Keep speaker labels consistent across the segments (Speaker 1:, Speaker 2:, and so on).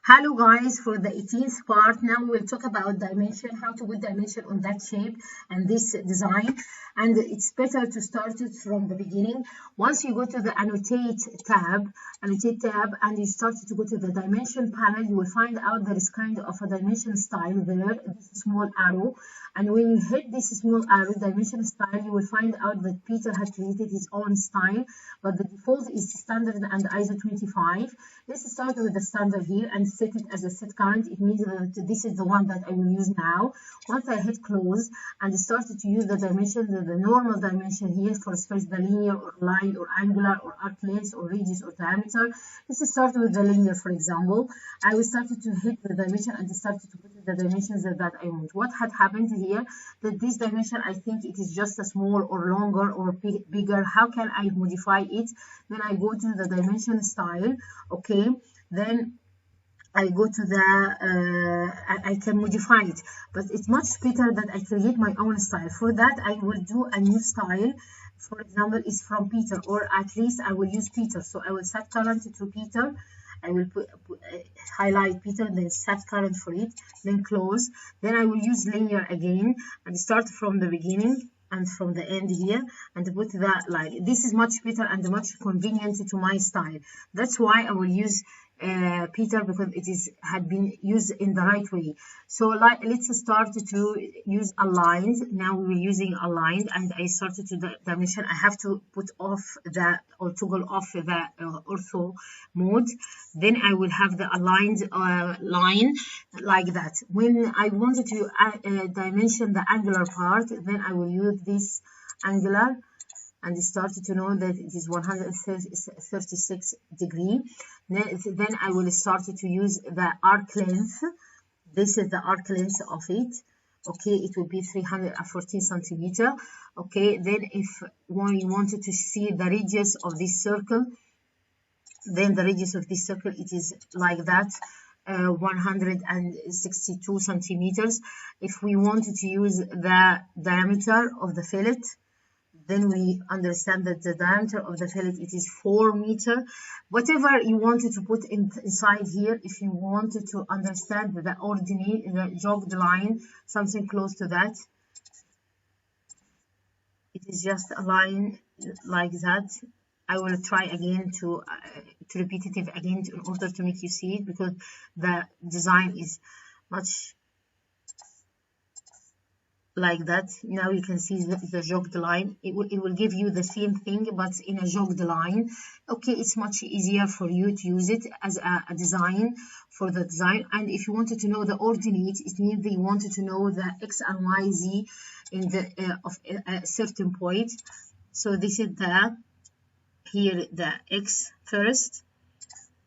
Speaker 1: Hello guys, for the 18th part, now we'll talk about dimension, how to put dimension on that shape and this design. And it's better to start it from the beginning. Once you go to the annotate tab, and you start to go to the dimension panel, you will find out there is kind of a dimension style there, this small arrow. And when you hit this small arrow, dimension style, you will find out that Peter has created his own style, but the default is standard and ISO 25. Let's start with the standard here and set it as a set current. It means that this is the one that I will use now. Once I hit close and started to use the dimension, the normal dimension here for space, the linear or line or angular or arc length or radius or diameter. Let's start with the linear, for example. I will start to hit the dimension and started to put the dimensions that I want. What had happened here, that this dimension, I think it is just a small or longer or bigger. How can I modify it? Then I go to the dimension style. Okay, then I go to the I can modify it, but it's much better that I create my own style. For that, I will do a new style. For example, is from Peter, or at least I will use Peter. So I will set current to Peter. I will highlight Peter, then set current for it, then close. Then I will use linear again and start from the beginning and from the end here and put that line. This is much better and much convenient to my style. That's why I will use Peter, because it had been used in the right way. So let's start to use aligned. Now we're using aligned, and I started to the dimension. I have to put off the or toggle off the ortho mode. Then I will have the aligned line like that. When I wanted to dimension the angular part, then I will use this angular and started to know that it is 136 degree. Then I will start to use the arc length. This is the arc length of it. Okay, it will be 314 centimeter. Okay, then if one you wanted to see the radius of this circle, then the radius of this circle, it is like that. 162 centimeters. If we wanted to use the diameter of the fillet, then we understand that the diameter of the fillet, it is 4 meters. Whatever you wanted to put inside here, if you wanted to understand the ordinate, the jogged line, something close to that, it is just a line like that. I will try again to repeat it again in order to make you see it, because the design is much like that. Now you can see the jogged line. It will give you the same thing but in a jogged line. Okay, it's much easier for you to use it as a design for the design. And if you wanted to know the ordinate, it means that you wanted to know the x and y z in the of a certain point. So this is the here the x first,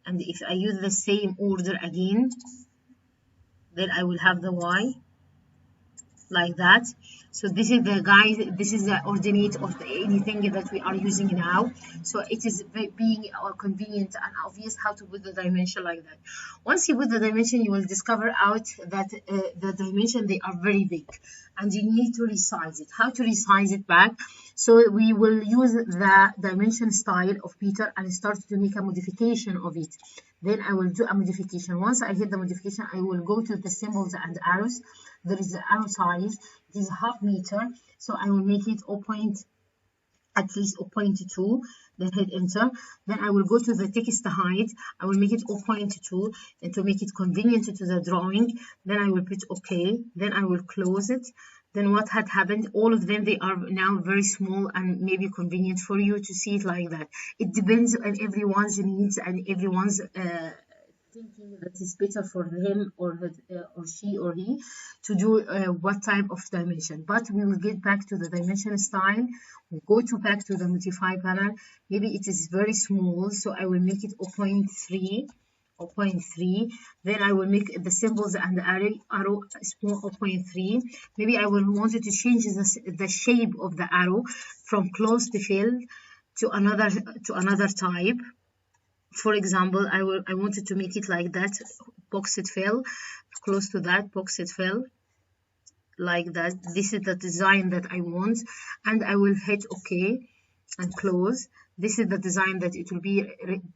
Speaker 1: and if I use the same order again, then I will have the y like that. So this is the guide, this is the ordinate of anything that we are using now. So it is being convenient and obvious how to put the dimension like that. Once you put the dimension, you will discover out that the dimension, they are very big and you need to resize it. How to resize it back? So we will use the dimension style of Peter and start to make a modification of it. Then I will do a modification. Once I hit the modification, I will go to the symbols and arrows. There is the arrow size. It is half meter. So I will make it at least 0.2. Then hit enter. Then I will go to the text height. I will make it 0.2 and to make it convenient to the drawing. Then I will put OK. Then I will close it. Then what had happened, all of them, they are now very small and maybe convenient for you to see it like that. It depends on everyone's needs and everyone's thinking that is better for him or she or he to do what type of dimension. But we will get back to the dimension style. We go back to the modify panel. Maybe it is very small, so I will make it 0.3. Then I will make the symbols and the arrow small 0.3. Maybe I will wanted to change the shape of the arrow from close to fill to another type. For example, I wanted to make it like that, boxed fill, close to that, boxed fill, like that. This is the design that I want, and I will hit OK and close. this is the design that it will be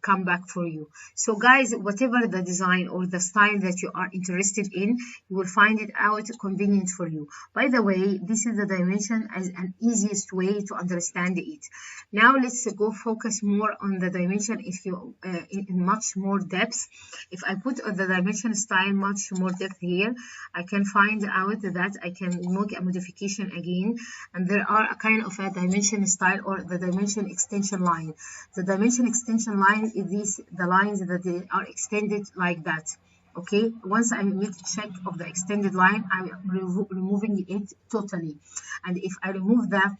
Speaker 1: come back for you. So guys, whatever the design or the style that you are interested in, you will find it out convenient for you. By the way, this is the dimension as an easiest way to understand it. Now let's go focus more on the dimension if you in much more depth. If I put the dimension style much more depth here, I can find out that I can make a modification again, and there are a kind of a dimension style or the dimension extension line. The dimension extension line is the lines that they are extended like that. Okay, once I make a check of the extended line, I'm removing it totally. And if I remove the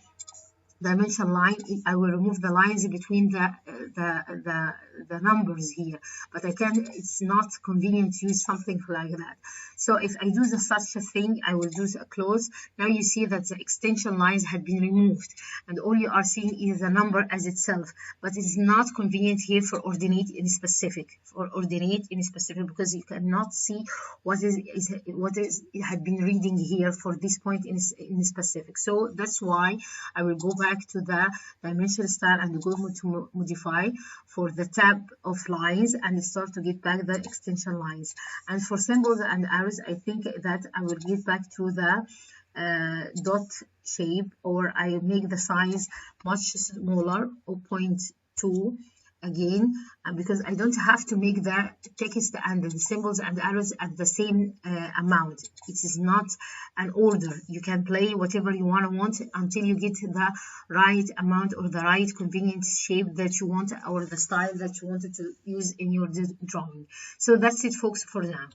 Speaker 1: dimension line, I will remove the lines between the numbers here, but it's not convenient to use something like that. So if I do such a thing, I will do a close. Now you see that the extension lines have been removed, and all you are seeing is the number as itself, but it's not convenient here for ordinate in specific, because you cannot see what it had been reading here for this point in specific. So that's why I will go back to the dimension style and go to modify for the tab of lines and start to get back the extension lines. And for symbols and arrows, I think that I will get back to the dot shape, or I make the size much smaller, 0.2 again, because I don't have to make the text and the symbols and arrows at the same amount. It is not an order. You can play whatever you want until you get the right amount or the right convenient shape that you want, or the style that you wanted to use in your drawing. So that's it, folks, for now.